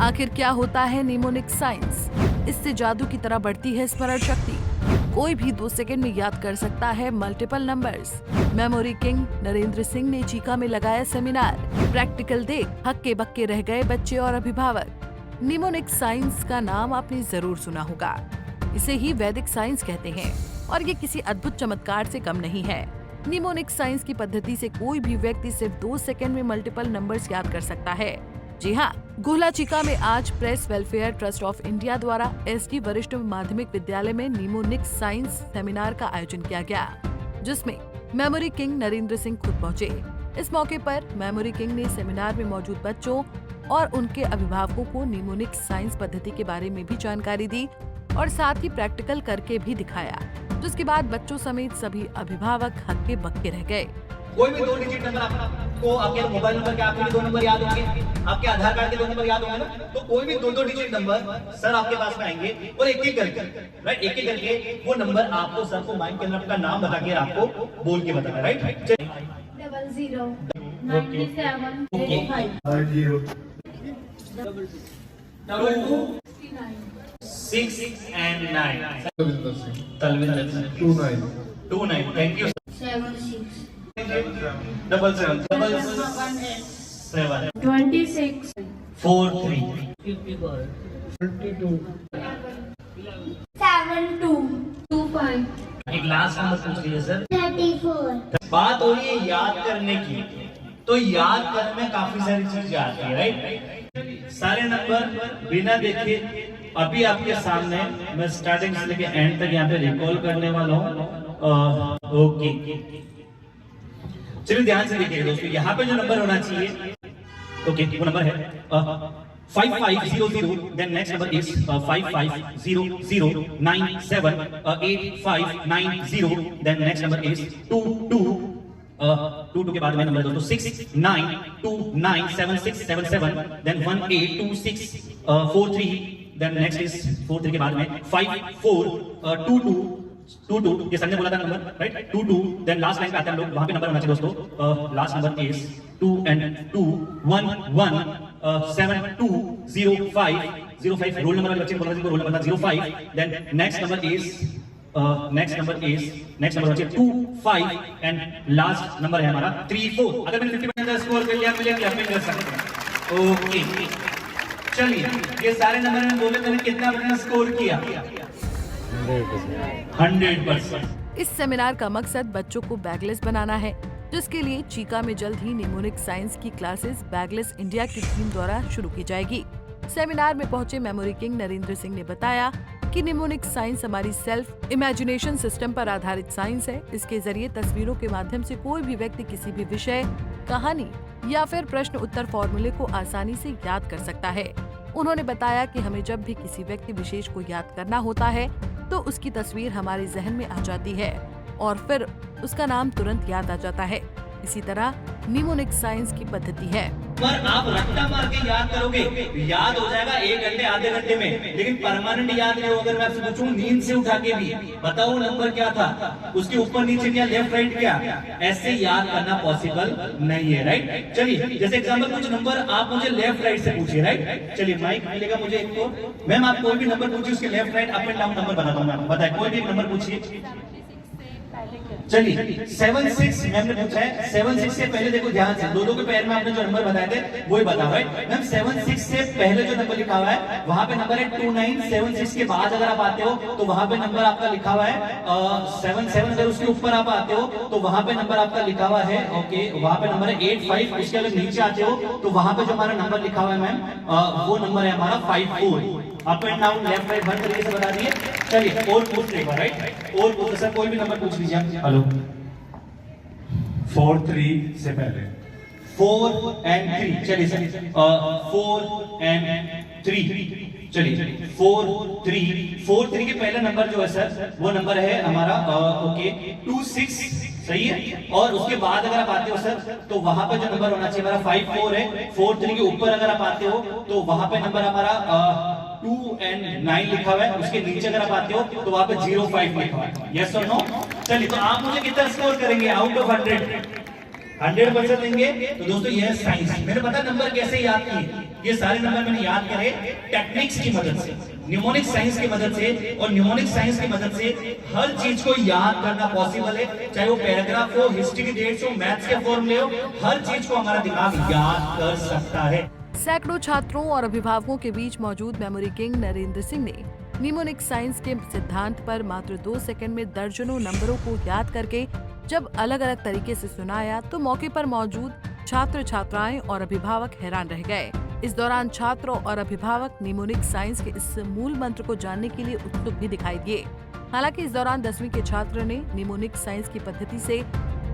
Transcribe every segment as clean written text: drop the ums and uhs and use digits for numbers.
आखिर क्या होता है निमोनिक साइंस? इससे जादू की तरह बढ़ती है स्मरण शक्ति। कोई भी 2 सेकंड में याद कर सकता है multiple numbers. Memory king Narendra Singh ने चीका में लगाया सेमिनार। प्रैक्टिकल देख हक्के बक्के रह गए बच्चे और अभिभावक। निमोनिक साइंस का नाम आपने जरूर सुना होगा। इसे ही वैदिक साइंस कहते हैं और ये किसी अद्भुत चमत्कार से कम नहीं है। निमोनिक साइंस की पद्धति से कोई भी व्यक्ति सिर्फ 2 सेकंड में मल्टीपल नंबर्स याद कर सकता है। जी हाँ, गुहला चीका में आज press welfare trust of India द्वारा एसडी वरिष्ठ माध्यमिक विद्यालय में निमोनिक साइंस सेमिनार का आयोजन किया गया, जिसमें मेमोरी किंग नरेंद्र सिंह खुद पहुंचे। इस मौके पर मेमोरी किंग ने सेमिनार में मौजूद बच्चों और उनके अभिभावकों को निमोनिक साइंस पद्धति के बारे में भी जानकारी दी और साथ ही प्रैक्टिकल करके भी दिखाया, जिसके बाद बच्चों समेत सभी अभिभावक हक्के बक्के रह गए। कोई भी 2 डिजिट नंबर आपको, आपके मोबाइल नंबर के आपके 2 नंबर याद होंगे, आपके आधार कार्ड के 2 नंबर याद होंगे ना, तो कोई भी 2 डिजिट नंबर सर आपके पास में आएंगे और एक एक करके, राइट, एक एक करके वो नंबर आपको सर को माइंड के अंदर आपका नाम बता के आपको बोल के बताना, right. 00 97 85 2 6 and 9 Talwinder Singh 29 thank you 76 7 7 7 26 4 3 72 72 25 एक लास्ट नंबर पूछ लीजिए सर। 34 बात हो रही है याद करने की, तो याद करने में काफी सारी चीजें आती है, राइट। सारे नंबर बिना देखे अभी आपके सामने मैं स्टार्टिंग से लेके एंड तक यहाँ पे रिकॉल करने वाला हूँ। ओके, चलिए ध्यान से देखिए दोस्तों, यहाँ पे जो नंबर होना चाहिए, ओके, वो नंबर है 5500, then next number is 550097 8590, then next number is 22 के बाद में नंबर दोस्तों 69297677, then 182643, then next is 43 के बाद में 5422 ये सर ने बोला था number, right, 22, then last line पे आते हैं हम लोग, वहां पे नंबर होना चाहिए दोस्तों। Last number is 2 and 2 1 1 7205 roll number वाले बच्चे बोल रहे थे, roll number 05, then next number is next number होना चाहिए 25 एंड लास्ट नंबर है हमारा 34। अगर मैंने 50% का स्कोर कर लिया मिलियन क्लैपिंग कर सकते हैं। ओके, चलिए ये सारे नंबर मैंने बोले, मैंने कितना अपना स्कोर किया? 100%। इस सेमिनार का मकसद बच्चों को बैगलेस बनाना है, जिसके लिए चीका में जल्द ही निमोनिक साइंस की क्लासेस बैगलेस इंडिया की टीम द्वारा शुरू की जाएगी। सेमिनार में पहुंचे मेमोरी किंग नरेंद्र सिंह ने बताया कि निमोनिक साइंस हमारी सेल्फ इमेजिनेशन सिस्टम पर आधारित साइंस है। इसके जरिए तस्वीरों के माध्यम से कोई भी व्यक्ति किसी भी विषय, कहानी या फिर प्रश्न उत्तर फॉर्मूले को आसानी से याद कर सकता है। उन्होंने बताया कि हमें जब भी किसी व्यक्ति विशेष को याद करना होता है तो उसकी तस्वीर हमारे जहन में आ जाती है और फिर उसका नाम तुरंत याद आ जाता है। इसी तरह निमोनिक साइंस की पद्धति है। पर आप रट्टा मार के याद करोगे, याद हो जाएगा 1 घंटे आधे घंटे में, लेकिन परमानेंट याद नहीं होगा। अगर मैं आपसे पूछूं नींद से उठा के भी बताओ नंबर क्या था, उसके ऊपर नीचे क्या, लेफ्ट राइट क्या, ऐसे याद करना पॉसिबल नहीं है, राइट। चलिए जैसे एग्जाम्पल कुछ नंबर आप मुझे लेफ्ट राइट से पूछिए, राइट। चलिए माइक मिलेगा मुझे एक तो, मैम आप कोई भी नंबर पूछिए, उसके left right up and down number बताता हूँ मैं, बताए कोई भी नंबर पूछिए। चलिए 76 मैम ने पूछा है, 76 से पहले देखो ध्यान से, दो के पैर में आपने जो नंबर बताए थे वही बताओ, राइट। मैम 76 से पहले जो नंबर लिखा हुआ है वहां पे नंबर है 2976 के बाद अगर आप आते हो तो वहां पे नंबर आपका लिखा हुआ है 77। अगर उसके ऊपर आप आते हो तो वहां पे नंबर आपका लिखा हुआ है, ओके, वहां पे नंबर है 85। उसके अगर नीचे आते हो तो वहां पे जो हमारा नंबर लिखा हुआ है मैम वो नंबर है हमारा 54। Up and down left right हर तरीके से बता दिए। चलिए और पूछ लेगा, राइट, और पूछ सर कोई भी नंबर पूछ लीजिए। हेलो 4 3 से पहले 4 and 3, चलिए सर 4 and 3, चलिए 4 3 के पहले नंबर जो है सर वो नंबर है हमारा ओके 26, सही है। और उसके बाद अगर आप आते हो सर तो वहां पे जो नंबर होना चाहिए हमारा 54 है। 4 3 के ऊपर अगर आप आते हो तो वहां पे नंबर हमारा 2 and 9 लिखा हुआ है। उसके नीचे अगर आप आते हो तो वहां पे 05 लिखा हुआ है। यस और नो? चलिए तो आप मुझे कितना स्कोर करेंगे आउट ऑफ 100? 100% देंगे। तो दोस्तों ये है साइंस। मैंने पता नंबर कैसे याद किए, ये सारे नंबर मैंने याद करे टेक्निक्स की मदद से, न्यूमोनिक साइंस की मदद से। और न्यूमोनिक साइंस की मदद से हर चीज को याद करना पॉसिबल है, चाहे वो पैराग्राफ हो, हिस्ट्री की डेट्स हो, मैथ्स के फॉर्मूले हो, हर चीज को हमारा दिमाग याद कर सकता है। सैकड़ों छात्रों और अभिभावकों के बीच मौजूद मेमोरी किंग नरेंद्र सिंह ने निमोनिक साइंस के सिद्धांत पर मात्र 2 सेकंड में दर्जनों नंबरों को याद करके जब अलग अलग तरीके से सुनाया तो मौके पर मौजूद छात्र छात्राएं और अभिभावक हैरान रह गए। इस दौरान छात्रों और अभिभावक निमोनिक साइंस के इस मूल मंत्र को जानने के लिए उत्सुक भी दिखाई दिए। हालांकि इस दौरान 10वीं के छात्र ने निमोनिक साइंस की पद्धति से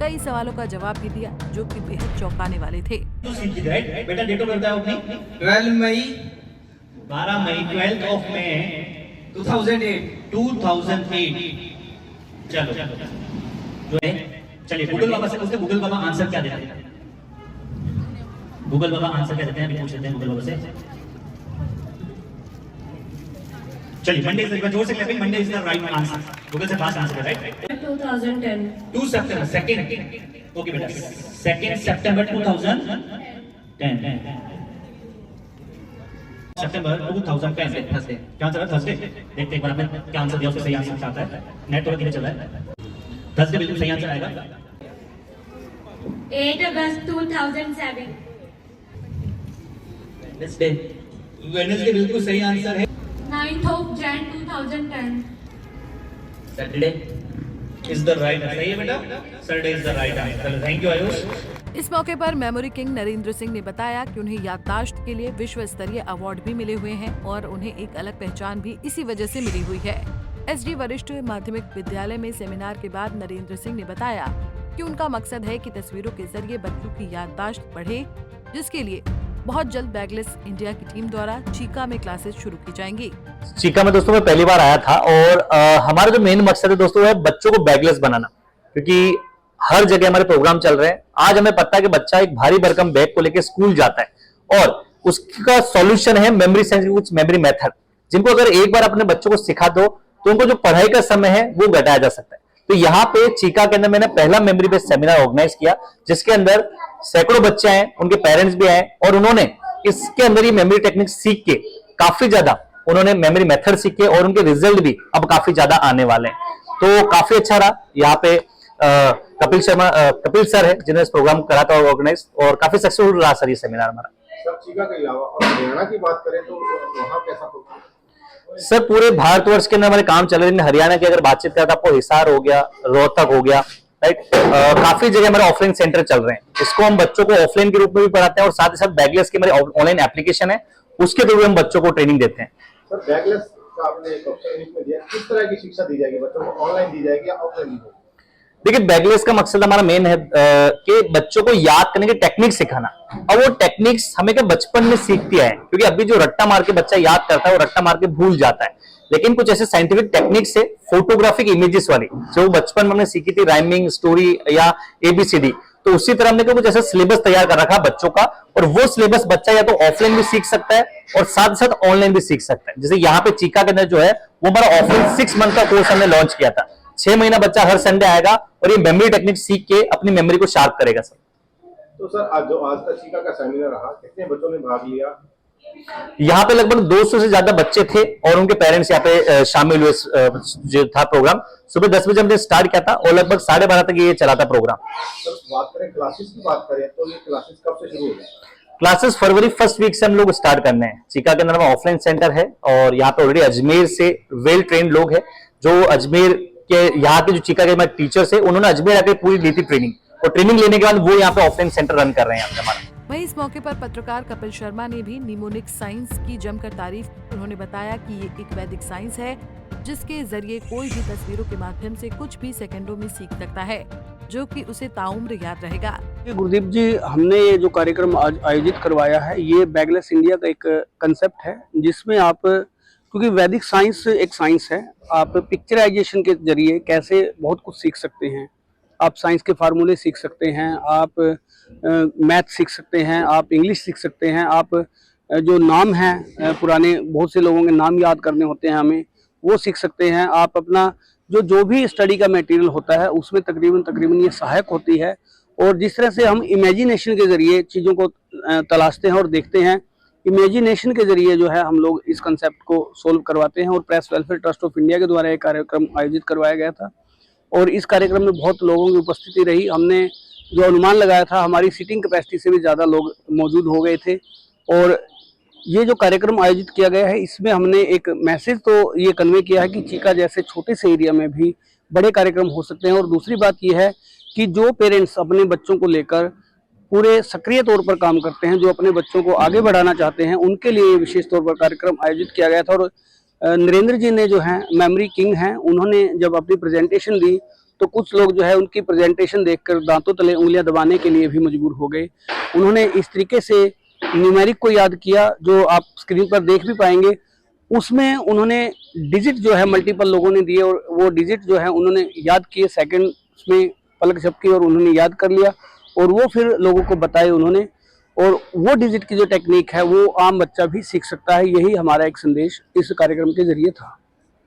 कई सवालों का जवाब भी दिया जो कि बेहद चौंकाने वाले थे। बेटा डेट ऑफ बर्थ है अपनी 12 मई 12 मई 12th of May 2008। चलो जो है चलिए गूगल बाबा से पूछते, गूगल बाबा आंसर क्या देते हैं? गूगल बाबा आंसर क्या देते हैं? अभी पूछ लेते हैं गूगल बाबा से। चलिए मंडे इज जोर से clapping, Monday is the right answer. Google से फास्ट आंसर है राइट। 2010. 2 सितंबर 2nd ओके बेटा 2 सितंबर 2010 सितंबर 2010 थर्सडे। क्या आंसर है? थर्सडे। देखते एक बार आपने क्या आंसर दिया, उससे सही आंसर क्या आता है। नेट थोड़ा धीरे चल रहा है। थर्सडे बिल्कुल सही आंसर आएगा। 8 August 2007. वेडनेसडे बिल्कुल सही आंसर है। 9th of Jan 2010. Saturday is the right answer. सही है बेटा, Saturday is the right answer. Thank you Ayush. इस मौके पर मेमोरी किंग नरेंद्र सिंह ने बताया कि उन्हें याददाश्त के लिए विश्व स्तरीय अवार्ड भी मिले हुए हैं और उन्हें एक अलग पहचान भी इसी वजह से मिली हुई है। एसडी वरिष्ठ माध्यमिक विद्यालय में सेमिनार के बाद नरेंद्र सिंह ने बताया कि उनका मकसद है कि तस्वीरों के जरिए बच्चों की याददाश्त बढ़े, जिसके लिए बहुत जल्द बैगलेस इंडिया की टीम द्वारा चीका में क्लासेस शुरू की जाएंगी। चीका में दोस्तों मैं पहली बार आया था और हमारा जो मेन मकसद है दोस्तों है बच्चों को बैगलेस बनाना, क्योंकि हर जगह हमारे प्रोग्राम चल रहे हैं। आज हमें पता है कि बच्चा एक भारी भरकम बैग को लेकर स्कूल जाता है और उसका सॉल्यूशन है मेमोरी साइंस के कुछ मेमोरी मेथड, जिनको अगर एक बार अपने बच्चों को सिखा दो तो उनको जो पढ़ाई का समय है वो घटाया जा सकता है। तो यहाँ पे चीका के अंदर मैंने पहला मेमोरी बेस्ड सेमिनार ऑर्गेनाइज किया, जिसके अंदर सैकड़ों बच्चे आए, उनके पेरेंट्स भी आए और उन्होंने इसके अंदर ही मेमोरी टेक्निक सीख के काफी ज्यादा उन्होंने मेमोरी मेथड सीखे और उनके रिजल्ट भी अब काफी ज्यादा आने वाले हैं। तो काफी अच्छा रहा। यहाँ पे कपिल सर है जिन्होंने इस प्रोग्राम करा था ऑर्गेनाइज, और काफी सक्सेसफुल रहा सर ये सेमिनार हमारा। सर चीका के अलावा और हरियाणा की बात करें तो वहाँ कैसा प्रोग्राम? सर पूरे भारतवर्ष के अंदर हमारे काम चल रहे हैं। हरियाणा की अगर बातचीत करें तो आपको हिसार हो गया, रोहतक हो गया, राइट। काफी जगह हमारे ऑफलाइन सेंटर चल रहे हैं। इसको हम बच्चों को ऑफलाइन के रूप में भी पढ़ाते हैं और साथ ही साथ बैगलेस की हमारी ऑनलाइन एप्लीकेशन है, उसके थ्रू हम बच्चों को ट्रेनिंग देते हैं। सर बैगलेस का आपने एक ऑप्शन इसमें दिया, किस तरह की शिक्षा दी जाएगी बच्चों को? ऑनलाइन दी जाएगी या ऑफलाइन दी जाएगी? देखिए बैगलेस का मकसद हमारा मेन है कि बच्चों को याद करने की टेक्निक सिखाना, और वो टेक्निक्स हमें क्या बचपन में सीखती है, क्योंकि अभी जो रट्टा मार के बच्चा याद करता है वो रट्टा मार के भूल जाता है। लेकिन कुछ ऐसे साइंटिफिक टेक्निक्स है, फोटोग्राफिक इमेजेस वाली, जो बचपन में हमने सीखी थी, राइमिंग, स्टोरी या एबीसीडी, तो उसी तरह हमने कुछ ऐसा सिलेबस तैयार कर रखा बच्चों का, और वो सिलेबस बच्चा या तो ऑफलाइन भी सीख सकता है और साथ साथ ऑनलाइन भी सीख सकता है। जैसे यहाँ पे चीका के अंदर जो है वो हमारा ऑफलाइन 6 मंथ का कोर्स हमने लॉन्च किया था। 6 महीना बच्चा हर संडे आएगा और ये मेमोरी टेक्निक सीख के अपनी मेमोरी को शार्प करेगा सर। तो सर आज का चीका का सेमिनार रहा, कितने बच्चों ने भाग लिया? यहाँ पे लगभग 200 से ज्यादा बच्चे थे और उनके पेरेंट्स यहाँ पे शामिल हुए। जो था प्रोग्राम सुबह 10 बजे हमने स्टार्ट किया था और लगभग 12:30 तक ये चला था प्रोग्राम। सर बात करें क्लासेस की बात करें तो ये क्लासेस कब से शुरू हो गए? क्लासेस फरवरी 1st वीक से हम लोग स्टार्ट करने हैं। चीका के अंदर ऑफलाइन सेंटर है और यहाँ पे ऑलरेडी अजमेर से वेल ट्रेंड लोग हैं, जो अजमेर के यहाँ के जो चीका के हमारे टीचर्स है उन्होंने अजमेर आकर पूरी ली थी ट्रेनिंग, और ट्रेनिंग लेने के बाद वो यहाँ पे ऑफलाइन सेंटर रन कर रहे हैं हमारा। वहीं इस मौके पर पत्रकार कपिल शर्मा ने भी निमोनिक साइंस की जमकर तारीफ की। उन्होंने बताया कि ये एक वैदिक साइंस है जिसके जरिए कोई भी तस्वीरों के माध्यम से कुछ भी सेकंडों में सीख सकता है, जो कि उसे ताउम्र याद रहेगा। गुरदीप जी, हमने ये जो कार्यक्रम आज आयोजित करवाया है ये बैगलेस इंडिया का एक कंसेप्ट है, जिसमें आप, क्योंकि वैदिक साइंस एक साइंस है, आप पिक्चराइजेशन के जरिए कैसे बहुत कुछ सीख सकते हैं। आप साइंस के फार्मूले सीख सकते हैं, आप मैथ सीख सकते हैं, आप इंग्लिश सीख सकते हैं, आप जो नाम हैं पुराने बहुत से लोगों के नाम याद करने होते हैं हमें, वो सीख सकते हैं। आप अपना जो भी स्टडी का मटेरियल होता है उसमें तकरीबन ये सहायक होती है, और जिस तरह से हम इमेजिनेशन के जरिए चीज़ों को तलाशते हैं और देखते हैं, इमेजिनेशन के जरिए जो है हम लोग इस कंसेप्ट को सोल्व करवाते हैं। और press welfare trust of India के द्वारा एक कार्यक्रम आयोजित करवाया गया था और इस कार्यक्रम में बहुत लोगों की उपस्थिति रही। हमने जो अनुमान लगाया था, हमारी सीटिंग कैपेसिटी से भी ज़्यादा लोग मौजूद हो गए थे। और ये जो कार्यक्रम आयोजित किया गया है, इसमें हमने एक मैसेज तो ये कन्वे किया है कि चीका जैसे छोटे से एरिया में भी बड़े कार्यक्रम हो सकते हैं। और दूसरी बात यह है कि जो पेरेंट्स अपने बच्चों को लेकर पूरे सक्रिय तौर पर काम करते हैं, जो अपने बच्चों को आगे बढ़ाना चाहते हैं, उनके लिए विशेष तौर पर कार्यक्रम आयोजित किया गया था। और नरेंद्र जी ने जो है मेमोरी किंग हैं, उन्होंने जब अपनी प्रेजेंटेशन दी तो कुछ लोग जो है उनकी प्रेजेंटेशन देखकर दांतों तले उंगलियां दबाने के लिए भी मजबूर हो गए। उन्होंने इस तरीके से न्यूमेरिक को याद किया, जो आप स्क्रीन पर देख भी पाएंगे। उसमें उन्होंने डिजिट जो है मल्टीपल लोगों ने दिए और वो डिजिट जो है उन्होंने याद किए, सेकंड में पलक झपकी और उन्होंने याद कर लिया और वो फिर लोगों को बताए उन्होंने। और वो डिजिट की जो टेक्निक है वो आम बच्चा भी सीख सकता है। यही हमारा एक संदेश इस कार्यक्रम के जरिए था।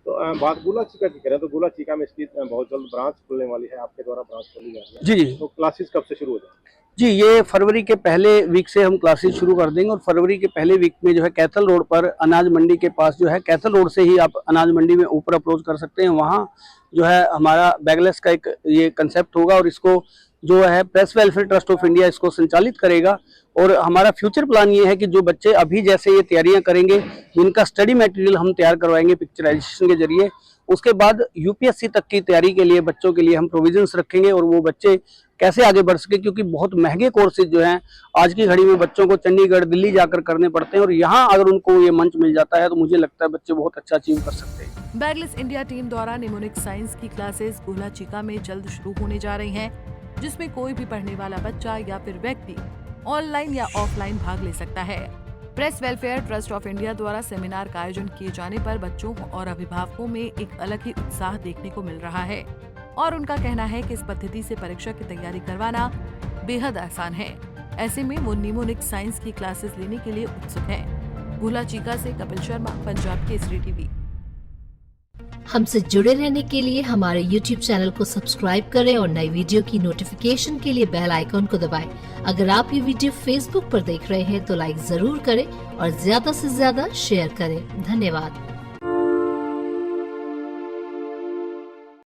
तो बात गुला चीका की करें तो गुला चीका में इसकी बहुत जल्द ब्रांच खुलने वाली है, आपके द्वारा ब्रांच खोली जा रही है। जी जी तो क्लासेस कब से शुरू हो जाएगी? जी, ये फरवरी के पहले वीक से हम क्लासेस शुरू कर देंगे। और फरवरी के पहले वीक में जो है कैथल रोड पर अनाज मंडी के पास जो है, कैथल रोड से ही आप अनाज मंडी में ऊपर अप्रोच कर सकते हैं। वहाँ जो है हमारा बैगलेस का एक ये कंसेप्ट होगा और इसको जो है press welfare trust of India इसको संचालित करेगा। और हमारा फ्यूचर प्लान ये है कि जो बच्चे अभी जैसे ये तैयारियां करेंगे, जिनका स्टडी मटेरियल हम तैयार करवाएंगे पिक्चराइजेशन के जरिए, उसके बाद यूपीएससी तक की तैयारी के लिए बच्चों के लिए हम प्रोविजंस रखेंगे और वो बच्चे कैसे आगे बढ़ सके। क्योंकि बहुत महंगे कोर्सेज जो हैं आज की घड़ी में बच्चों को चंडीगढ़, दिल्ली जाकर करने पड़ते हैं और यहाँ अगर उनको ये मंच मिल जाता है तो मुझे लगता है बच्चे बहुत अच्छा अचीव कर सकते हैं। बैगलेस इंडिया टीम द्वारा निमोनिक साइंस की क्लासेस गुला चीका में जल्द शुरू होने जा रही हैं, जिसमें कोई भी पढ़ने वाला बच्चा या फिर व्यक्ति ऑनलाइन या ऑफलाइन भाग ले सकता है। Press welfare trust of India द्वारा सेमिनार का आयोजन किए जाने पर बच्चों और अभिभावकों में एक अलग ही उत्साह देखने को मिल रहा है और उनका कहना है कि इस पद्धति से परीक्षा की तैयारी करवाना बेहद आसान है। ऐसे में वो निमोनिक साइंस की क्लासेस लेने के लिए उत्सुक हैं। गुला चीका से कपिल शर्मा, पंजाब केसरी टीवी। हमसे जुड़े रहने के लिए हमारे YouTube चैनल को सब्सक्राइब करें और नई वीडियो की नोटिफिकेशन के लिए बेल आइकॉन को दबाएं। अगर आप ये वीडियो Facebook पर देख रहे हैं तो लाइक जरूर करें और ज्यादा से ज्यादा शेयर करें। धन्यवाद।